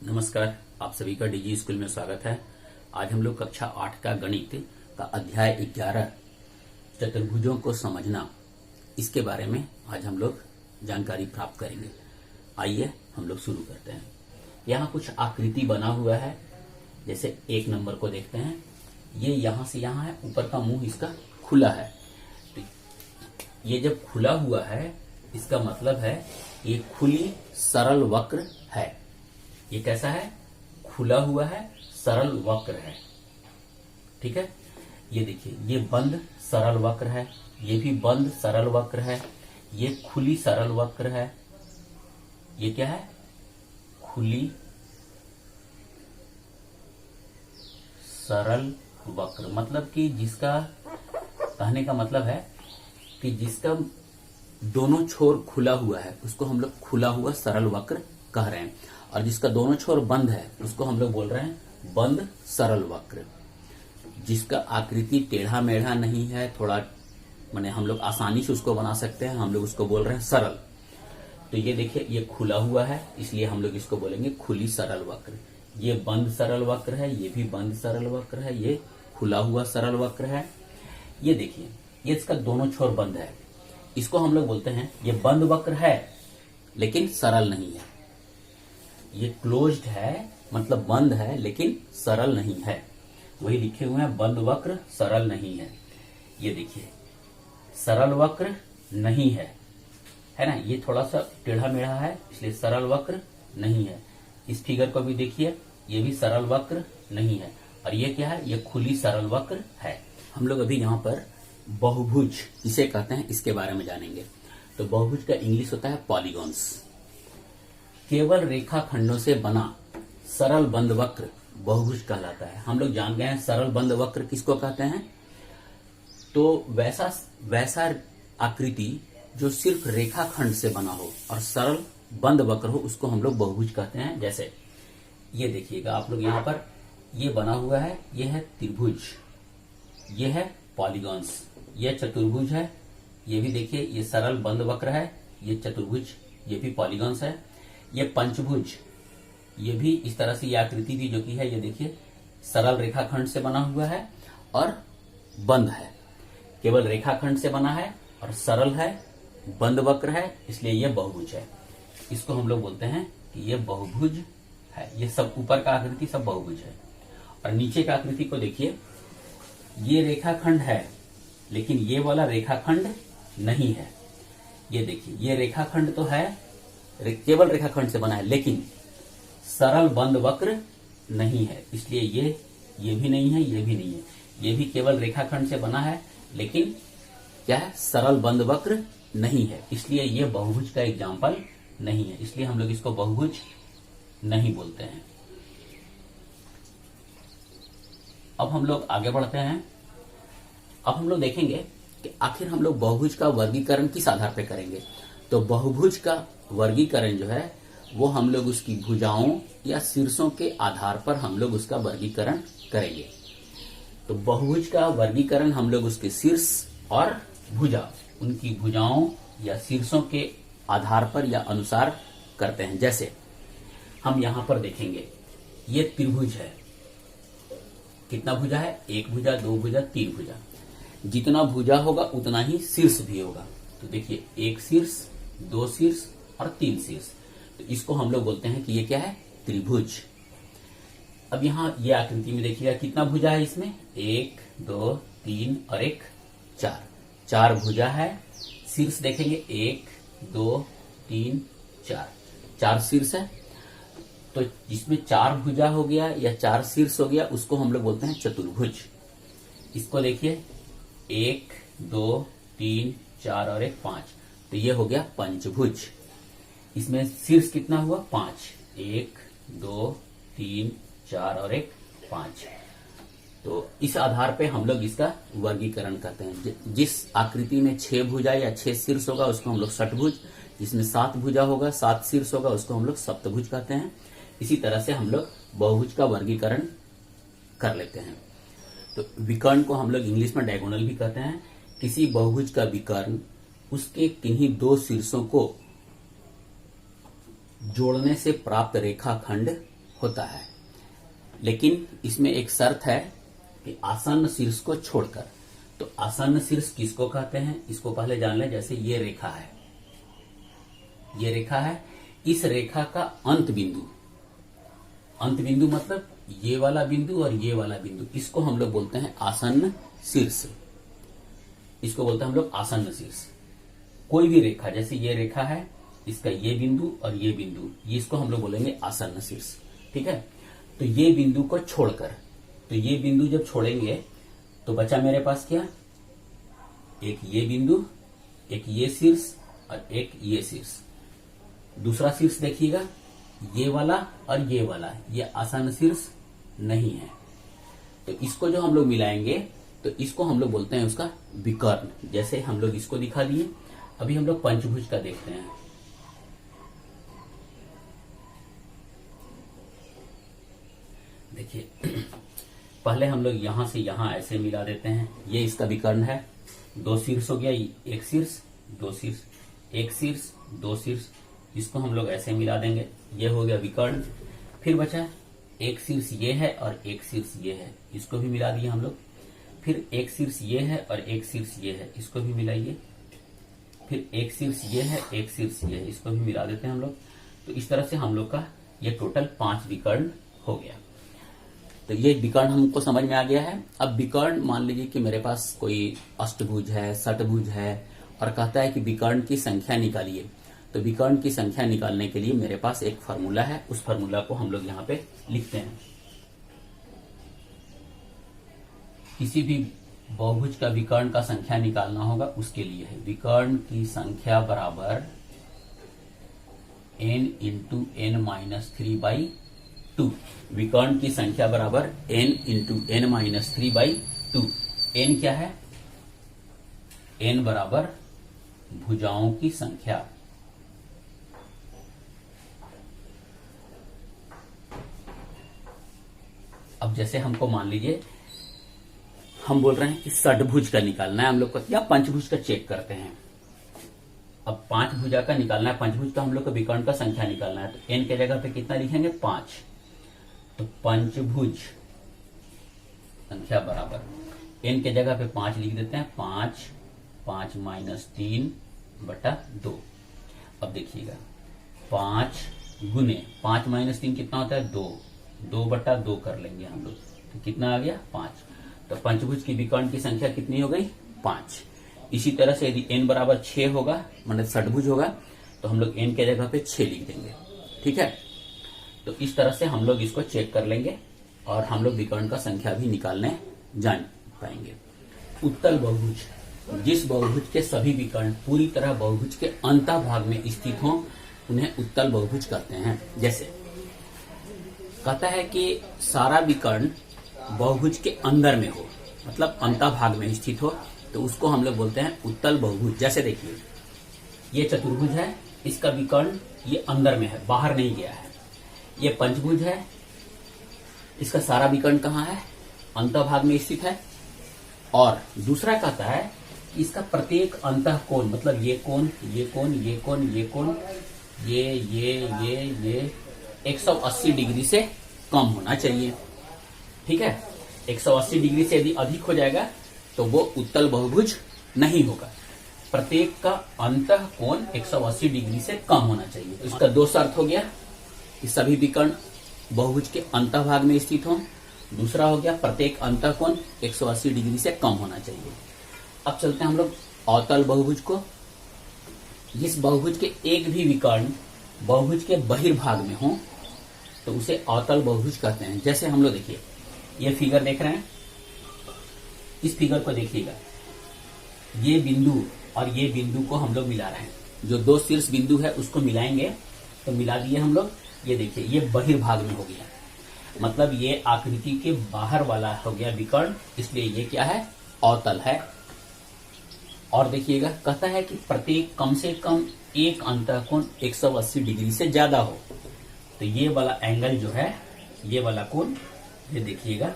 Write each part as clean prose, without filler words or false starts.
नमस्कार, आप सभी का डीजी स्कूल में स्वागत है। आज हम लोग कक्षा 8 का गणित का अध्याय 11 चतुर्भुजों को समझना, इसके बारे में आज हम लोग जानकारी प्राप्त करेंगे। आइए हम लोग शुरू करते हैं। यहाँ कुछ आकृति बना हुआ है। जैसे 1 नंबर को देखते हैं, ये यहां से यहां है, ऊपर का मुंह इसका खुला है। तो ये जब खुला हुआ है, इसका मतलब है ये खुली सरल वक्र है। ये कैसा है? खुला हुआ है, सरल वक्र है। ठीक है, ये देखिए, ये बंद सरल वक्र है, ये भी बंद सरल वक्र है, ये खुली सरल वक्र है। ये क्या है? खुली सरल वक्र। मतलब कि जिसका कहने का मतलब है कि जिसका दोनों छोर खुला हुआ है उसको हम लोग खुला हुआ सरल वक्र कह रहे हैं, और जिसका दोनों छोर बंद है उसको हम लोग बोल रहे हैं बंद सरल वक्र। जिसका आकृति टेढ़ा मेढ़ा नहीं है, थोड़ा माने हम लोग आसानी से उसको बना सकते हैं, हम लोग उसको बोल रहे हैं सरल। तो ये देखिए, ये खुला हुआ है, इसलिए हम लोग इसको बोलेंगे खुली सरल वक्र। ये बंद सरल वक्र है, ये भी बंद सरल वक्र है, ये खुला हुआ सरल वक्र है। ये देखिए, ये इसका दोनों छोर बंद है, इसको हम लोग बोलते हैं ये बंद वक्र है लेकिन सरल नहीं है। ये क्लोज्ड है, मतलब बंद है लेकिन सरल नहीं है। वही लिखे हुए हैं, बंद वक्र सरल नहीं है। ये देखिए, सरल वक्र नहीं है ना, ये थोड़ा सा टेढ़ा मेढ़ा है, इसलिए सरल वक्र नहीं है। इस फिगर को भी देखिए, ये भी सरल वक्र नहीं है। और ये क्या है? ये खुली सरल वक्र है। हम लोग अभी यहाँ पर बहुभुज इसे कहते हैं, इसके बारे में जानेंगे। तो बहुभुज का इंग्लिश होता है पॉलीगॉन्स। केवल रेखाखंडों से बना सरल बंद वक्र बहुभुज कहलाता है। हम लोग जान गए हैं सरल बंद वक्र किसको कहते हैं। तो वैसा आकृति जो सिर्फ रेखाखंड से बना हो और सरल बंद वक्र हो, उसको हम लोग बहुभुज कहते हैं। जैसे ये देखिएगा आप लोग, यहाँ पर ये बना हुआ है, ये है त्रिभुज, ये है पॉलीगॉन्स, ये चतुर्भुज है। ये भी देखिए, ये सरल बंद वक्र है, ये चतुर्भुज, ये भी पॉलीगॉन्स है। ये पंचभुज, ये भी इस तरह से, ये आकृति भी जो की है, ये देखिए सरल रेखाखंड से बना हुआ है और बंद है। केवल रेखाखंड से बना है और सरल है, बंद वक्र है, इसलिए ये बहुभुज है। इसको हम लोग बोलते हैं कि ये बहुभुज है। ये सब ऊपर का आकृति सब बहुभुज है। और नीचे का आकृति को देखिए, ये रेखाखंड है लेकिन ये वाला रेखाखंड नहीं है। ये देखिए, ये रेखाखंड तो है, केवल रेखाखंड से बना है, लेकिन सरल बंद वक्र नहीं है, इसलिए ये भी नहीं है, ये भी नहीं है। ये भी केवल रेखाखंड से बना है लेकिन क्या है? सरल बंद वक्र नहीं है, इसलिए ये बहुभुज का एग्जाम्पल नहीं है, इसलिए हम लोग इसको बहुभुज नहीं बोलते हैं। अब हम लोग आगे बढ़ते हैं। अब हम लोग देखेंगे कि आखिर हम लोग बहुभुज का वर्गीकरण किस आधार पर करेंगे। तो बहुभुज का वर्गीकरण जो है वो हम लोग उसकी भुजाओं या शीर्षों के आधार पर हम लोग उसका वर्गीकरण करेंगे। तो बहुभुज का वर्गीकरण हम लोग उसके शीर्ष और भुजा, उनकी भुजाओं या शीर्षों के आधार पर या अनुसार करते हैं। जैसे हम यहां पर देखेंगे, ये त्रिभुज है। कितना भुजा है? 1 भुजा, 2 भुजा, 3 भुजा। जितना भुजा होगा उतना ही शीर्ष भी होगा। तो देखिए, 1 शीर्ष, 2 शीर्ष और 3 शीर्ष। तो इसको हम लोग बोलते हैं कि ये क्या है? त्रिभुज। अब यहाँ ये आकृति में देखिएगा कितना भुजा है इसमें? 1, 2, 3 और 1 4। 4 भुजा है। शीर्ष देखेंगे, 1, 2, 3, 4। 4 शीर्ष है। तो जिसमें 4 भुजा हो गया या 4 शीर्ष हो गया, उसको हम लोग बोलते हैं चतुर्भुज। इसको देखिए, 1, 2, 3, 4 और 1 5। तो ये हो गया पंचभुज। इसमें शीर्ष कितना हुआ? 5। 1, 2, 3, 4 और 1 5। तो इस आधार पे हम लोग इसका वर्गीकरण करते हैं। जिस आकृति में 6 भुजा या 6 शीर्ष होगा उसको हम लोग षटभुज, जिसमें 7 भुजा होगा, 7 शीर्ष होगा, उसको हम लोग सप्तभुज कहते हैं। इसी तरह से हम लोग बहुभुज का वर्गीकरण कर लेते हैं। तो विकर्ण को हम लोग इंग्लिश में डायगोनल भी कहते हैं। किसी बहुभुज का विकर्ण उसके किन्हीं 2 शीर्षों को जोड़ने से प्राप्त रेखाखंड होता है, लेकिन इसमें एक शर्त है कि आसन्न शीर्ष को छोड़कर। तो आसन्न शीर्ष किसको कहते हैं, इसको पहले जान लें। जैसे ये रेखा है, ये रेखा है, इस रेखा का अंत बिंदु, अंत बिंदु मतलब ये वाला बिंदु और ये वाला बिंदु, इसको हम लोग बोलते हैं आसन्न शीर्ष। इसको बोलते हैं हम लोग आसन्न शीर्ष। कोई भी रेखा, जैसे ये रेखा है, इसका ये बिंदु और ये बिंदु, ये इसको हम लोग बोलेंगे आसन्न शीर्ष। ठीक है, तो ये बिंदु को छोड़कर, तो ये बिंदु जब छोड़ेंगे तो बचा मेरे पास क्या, एक ये बिंदु, एक ये शीर्ष और एक ये शीर्ष। दूसरा शीर्ष देखिएगा, ये वाला और ये वाला, ये आसन्न शीर्ष नहीं है। तो इसको जो हम लोग मिलाएंगे तो इसको हम लोग बोलते हैं उसका विकर्ण। जैसे हम लोग इसको दिखा दिए, अभी हम लोग पंचभुज का देखते हैं। देखिए, पहले हम लोग यहां से यहां ऐसे मिला देते हैं। ये इसका विकर्ण है, दो शीर्ष हो गया, एक शीर्ष दो शीर्ष, एक शीर्ष दो शीर्ष, इसको हम लोग ऐसे मिला देंगे, ये हो गया विकर्ण। फिर बचा एक शीर्ष ये है और एक शीर्ष ये है, इसको भी मिला दिए हम लोग। फिर एक शीर्ष ये है और एक शीर्ष ये है, इसको भी मिलाइए। फिर एक शीर्ष ये है, एक शीर्ष ये है, इसको भी मिला देते हैं हम लोग। तो इस तरह से हम लोग का ये टोटल 5 विकर्ण हो गया। तो ये विकर्ण हमको समझ में आ गया है। अब विकर्ण, मान लीजिए कि मेरे पास कोई अष्टभुज है, षटभुज है और कहता है कि विकर्ण की संख्या निकालिए। तो विकर्ण की संख्या निकालने के लिए मेरे पास एक फार्मूला है, उस फार्मूला को हम लोग यहाँ पे लिखते हैं। किसी भी बहुभुज का विकर्ण का संख्या निकालना होगा, उसके लिए है विकर्ण की संख्या बराबर n इंटू एन माइनस 3/2। विकर्ण की संख्या बराबर n into n minus 3/2। n क्या है, n बराबर भुजाओं की संख्या। अब जैसे हमको मान लीजिए हम बोल रहे हैं कि षटभुज का निकालना है हम लोग को, या पंचभुज का चेक करते हैं। अब 5 भुजा का निकालना है, पंचभुज का हम लोग को विकर्ण का संख्या निकालना है। तो n के जगह पे कितना लिखेंगे, 5। तो पंचभुज संख्या बराबर n के जगह पे 5 लिख देते हैं, 5 माइनस 3/2। अब देखिएगा 5 गुने 5 माइनस 3 कितना होता है, 2/2 कर लेंगे हम लोग, तो कितना आ गया, 5। तो पंचभुज की विकर्ण की संख्या कितनी हो गई, 5। इसी तरह से यदि n बराबर 6 होगा, मतलब षटभुज होगा, तो हम लोग n के जगह पे 6 लिख देंगे। ठीक है, तो इस तरह से हम लोग इसको चेक कर लेंगे और हम लोग विकर्ण का संख्या भी निकालने जान पाएंगे। उत्तल बहुभुज, जिस बहुभुज के सभी विकर्ण पूरी तरह बहुभुज के अंतःभाग में स्थित हों, उन्हें उत्तल बहुभुज कहते हैं। जैसे कहता है कि सारा विकर्ण बहुभुज के अंदर में हो, मतलब अंतःभाग में स्थित हो, तो उसको हम लोग बोलते हैं उत्तल बहुभुज। जैसे देखिए, ये चतुर्भुज है, इसका विकर्ण ये अंदर में है, बाहर नहीं गया है। ये पंचभुज है, इसका सारा विकर्ण कहाँ है, अंतःभाग में स्थित है। और दूसरा कहता है कि इसका प्रत्येक अंतः कोण, मतलब ये कोण, ये कोण, ये कोण, ये कोण, ये 180 डिग्री से कम होना चाहिए। ठीक है, 180 डिग्री से यदि अधिक हो जाएगा तो वो उत्तल बहुभुज नहीं होगा। प्रत्येक का अंतः कोण 180 डिग्री से कम होना चाहिए। तो इसका 2 शर्त हो गया कि सभी विकर्ण बहुभुज के अंतःभाग में स्थित हों। दूसरा हो गया प्रत्येक अंतः कोण 180 डिग्री से कम होना चाहिए। अब चलते हैं हम लोग अवतल बहुभुज को। जिस बहुभुज के एक भी विकर्ण बहुभुज के बहिर्भाग में हो तो उसे अवतल बहुभुज कहते हैं। जैसे हम लोग देखिए, ये फिगर देख रहे हैं, इस फिगर को देखिएगा, ये बिंदु और ये बिंदु को हम लोग मिला रहे हैं। जो 2 शीर्ष बिंदु है उसको मिलाएंगे, तो मिला दिए हम लोग। ये देखिए, ये बहिर्भाग में हो गया, मतलब ये आकृति के बाहर वाला हो गया विकर्ण, इसलिए ये क्या है, अवतल है। और देखिएगा, कहता है कि प्रत्येक कम से कम एक अंतःकोण 180 डिग्री से ज्यादा हो। तो ये वाला एंगल जो है, ये वाला कोण, ये देखिएगा,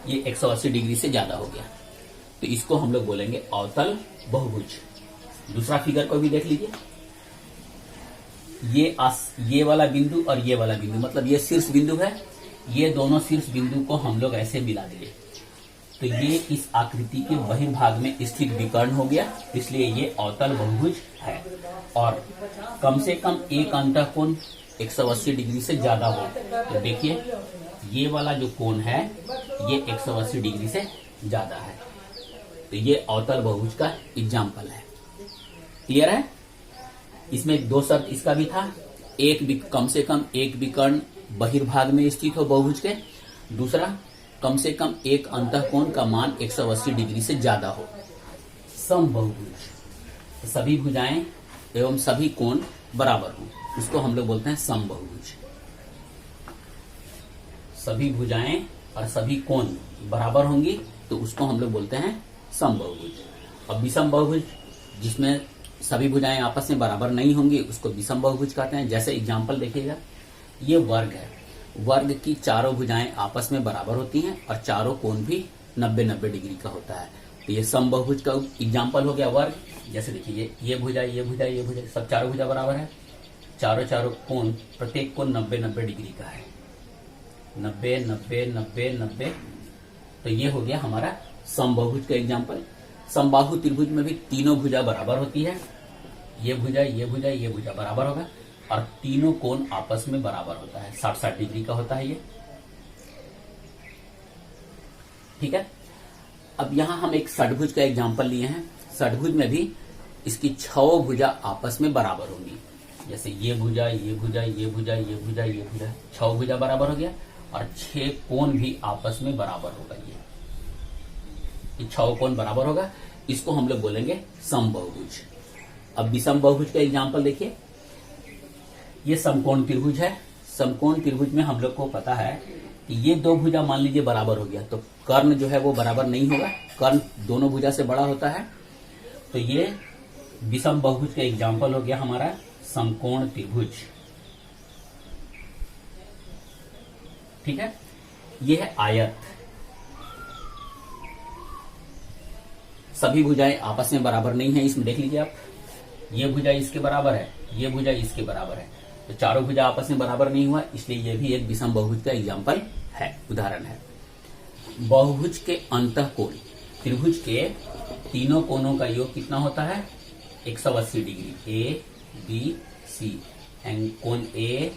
ये 180 डिग्री से ज्यादा हो गया, तो इसको हम लोग बोलेंगे अवतल बहुभुज। दूसरा फिगर को भी देख लीजिए, ये वाला बिंदु और ये वाला बिंदु, मतलब ये शीर्ष बिंदु है, ये दोनों शीर्ष बिंदु को हम लोग ऐसे मिला दिए, तो ये इस आकृति के बहिर्भाग में स्थित विकर्ण हो गया, इसलिए ये अवतल बहुभुज है। और कम से कम एक अंतःकोण 180 डिग्री से ज्यादा हो, तो देखिए ये वाला जो कोण है ये 180 डिग्री से ज्यादा है, तो ये अवतल बहुभुज का एग्जाम्पल है। क्लियर है? इसमें दो शर्त इसका भी था, कम से कम एक विकर्ण बहिर्भाग में स्थित हो बहुभुज के, दूसरा कम से कम एक अंतःकोण का मान 180 डिग्री से ज्यादा हो। समबाहुभुज, सभी भुजाएं एवं सभी कोण बराबर हो, उसको हम लोग बोलते हैं समबाहुभुज। सभी भुजाएं और सभी कोण बराबर होंगी तो उसको हम लोग बोलते हैं समबाहुभुज। और विषम बहुभुज, जिसमें सभी भुजाएं आपस में बराबर नहीं होंगी, उसको विषम बहुभुज कहते हैं। जैसे एग्जाम्पल देखिएगा, ये वर्ग है, वर्ग की चारों भुजाएं आपस में बराबर होती हैं और चारों कोण भी 90-90 डिग्री का होता है, तो ये समबाहुभुज का एग्जाम्पल हो गया वर्ग। जैसे देखिए ये भुजा, ये भुजा, ये भुजा, सब चारों भुजा बराबर है, चारों कोण, प्रत्येक कोण 90-90 डिग्री का है, 90-90-90-90, तो ये हो गया हमारा समबाहुभुज का एग्जाम्पल। समबाहु त्रिभुज में भी तीनों भुजा बराबर होती है, ये भुजा, ये भुजा, ये भुजा बराबर होगा, और तीनों कोण आपस में बराबर होता है, 60-60 डिग्री का होता है ये। ठीक है, अब यहां हम एक षटभुज का एग्जाम्पल लिए हैं। षटभुज में भी इसकी 6 भुजा आपस में बराबर होंगी, जैसे ये भुजा, ये भुजा, ये भुजा, ये भुजा, ये भुजा, 6 भुजा बराबर हो गया, और 6 कोण भी आपस में बराबर होगा, ये 6 कोण बराबर होगा, इसको हम लोग बोलेंगे समबाहुभुज। अब विषम बहुभुज का एग्जाम्पल देखिए, ये समकोण त्रिभुज है। समकोण त्रिभुज में हम लोग को पता है कि ये दो भुजा मान लीजिए बराबर हो गया, तो कर्ण जो है वो बराबर नहीं होगा, कर्ण दोनों भुजा से बड़ा होता है, तो ये विषम बहुभुज का एग्जाम्पल हो गया हमारा समकोण त्रिभुज। ठीक है, ये है आयत, सभी भुजाएं आपस में बराबर नहीं है, इसमें देख लीजिए आप, ये भुजा इसके बराबर है, ये भुजा इसके बराबर है, तो चारों भुजा आपस में बराबर नहीं हुआ, इसलिए ये भी एक विषम बहुभुज का एग्जाम्पल है, उदाहरण है। बहुभुज के अंतःकोण, त्रिभुज के तीनों कोणों का योग कितना होता है? 180 डिग्री, ए बी सी, कोण ए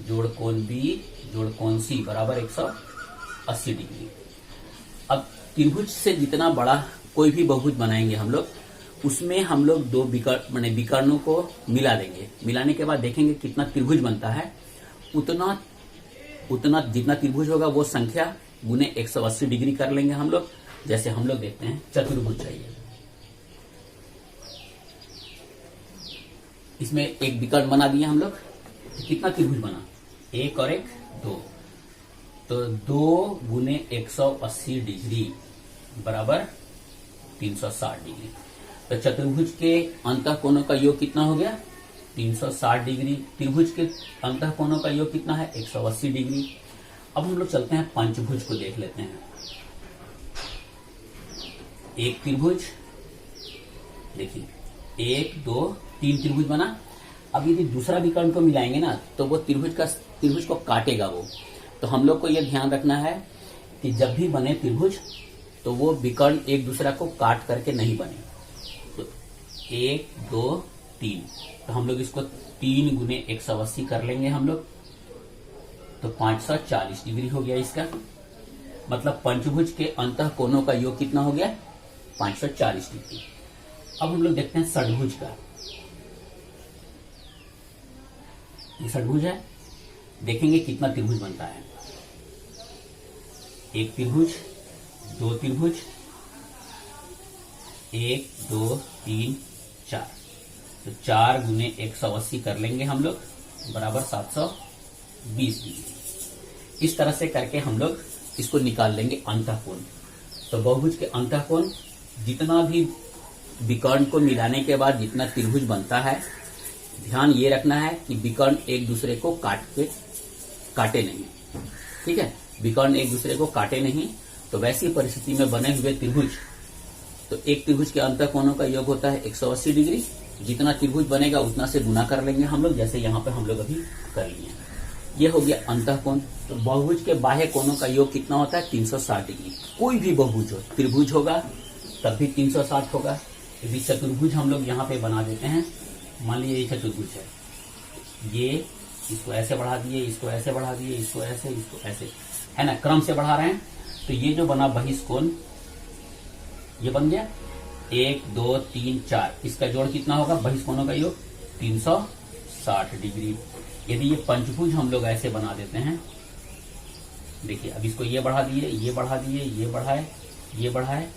जोड़ कोण बी जोड़ कोण सी बराबर 180 डिग्री। अब त्रिभुज से जितना बड़ा कोई भी बहुभुज बनाएंगे हम लोग, उसमें हम लोग दो विकर्णों को मिला देंगे, मिलाने के बाद देखेंगे कितना त्रिभुज बनता है, उतना जितना त्रिभुज होगा वो संख्या गुने 180 डिग्री कर लेंगे हम लोग। जैसे हम लोग देखते हैं चतुर्भुज चाहिए, इसमें एक विकर्ण बना दिया हम लोग, कितना त्रिभुज बना? 1 और 1 2, तो 2 गुने 180 डिग्री बराबर 360 डिग्री। तो चतुर्भुज के अंतःकोणों का योग कितना हो गया? 360 डिग्री। त्रिभुज के अंतःकोणों का योग कितना है? 180 डिग्री। अब हम लोग चलते हैं पंचभुज को देख लेते हैं। एक त्रिभुज, देखिए 1 2 3 त्रिभुज बना। अब यदि दूसरा विकर्ण को मिलाएंगे ना, तो वो त्रिभुज को काटेगा वो। तो हम लोग को यह ध्यान रखना है कि जब भी बने त्रिभुज, तो वो विकर्ण एक दूसरा को काट करके नहीं बने। तो 1 2 3, तो हम लोग इसको 3 गुने 180 कर लेंगे हम लोग, तो 540 डिग्री हो गया इसका। मतलब पंचभुज के अंतःकोणों का योग कितना हो गया? 540 डिग्री। अब हम लोग देखते हैं षटभुज का। ये षटभुज है, देखेंगे कितना त्रिभुज बनता है। एक त्रिभुज, 2 त्रिभुज, 1 2 3 4, तो 4 गुने 180 कर लेंगे हम लोग, बराबर 720 डिग्री। इस तरह से करके हम लोग इसको निकाल लेंगे अंतःकोण। तो बहुभुज के अंतःकोण, जितना भी विकर्ण को मिलाने के बाद जितना त्रिभुज बनता है, ध्यान ये रखना है कि विकर्ण एक दूसरे को काटे नहीं। ठीक है, विकर्ण एक दूसरे को काटे नहीं। तो वैसी परिस्थिति में बने हुए त्रिभुज, तो एक त्रिभुज के अंतःकोणों का योग होता है 180 डिग्री, जितना त्रिभुज बनेगा उतना से गुना कर लेंगे हम लोग, जैसे यहाँ पे हम लोग अभी कर लिए। ये हो गया अंतःकोण। तो बहुभुज के बाह्य कोणों का योग कितना होता है? 360 डिग्री। कोई भी बहुभुज हो, त्रिभुज होगा तब भी 360 होगा। यदि चतुर्भुज हम लोग यहाँ पे बना देते हैं, मान लीजिए ये चतुर्भुज है, ये इसको ऐसे बढ़ा दिए, इसको ऐसे बढ़ा दिए, इसको ऐसे, है ना, क्रम से बढ़ा रहे हैं। तो ये जो बना बहिष्कोण, ये बन गया 1 2 3 4, इसका जोड़ कितना होगा? बहिष्कोणों का योग 360 डिग्री। यदि ये पंचभुज हम लोग ऐसे बना देते हैं, देखिए अब इसको ये बढ़ा दिए, ये बढ़ा दिए, ये बढ़ाए, ये बढ़ाए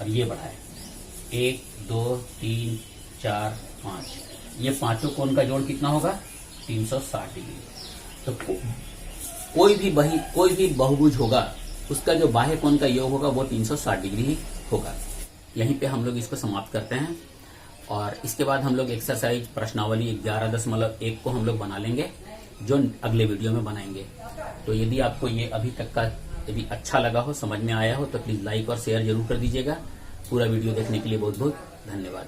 और ये बढ़ाए, 1 2 3 4 5, ये पांचों कोण का जोड़ कितना होगा? 360 डिग्री। तो कोई भी बहुभुज होगा, उसका जो बाह्य कोण का योग होगा वो 360 डिग्री ही होगा। यहीं पे हम लोग इसको समाप्त करते हैं और इसके बाद हम लोग एक्सरसाइज प्रश्नावली 11.1 को हम लोग बना लेंगे, जो अगले वीडियो में बनाएंगे। तो यदि आपको ये अभी तक का यदि अच्छा लगा हो, समझ में आया हो, तो प्लीज लाइक और शेयर जरूर कर दीजिएगा। पूरा वीडियो देखने के लिए बहुत बहुत धन्यवाद।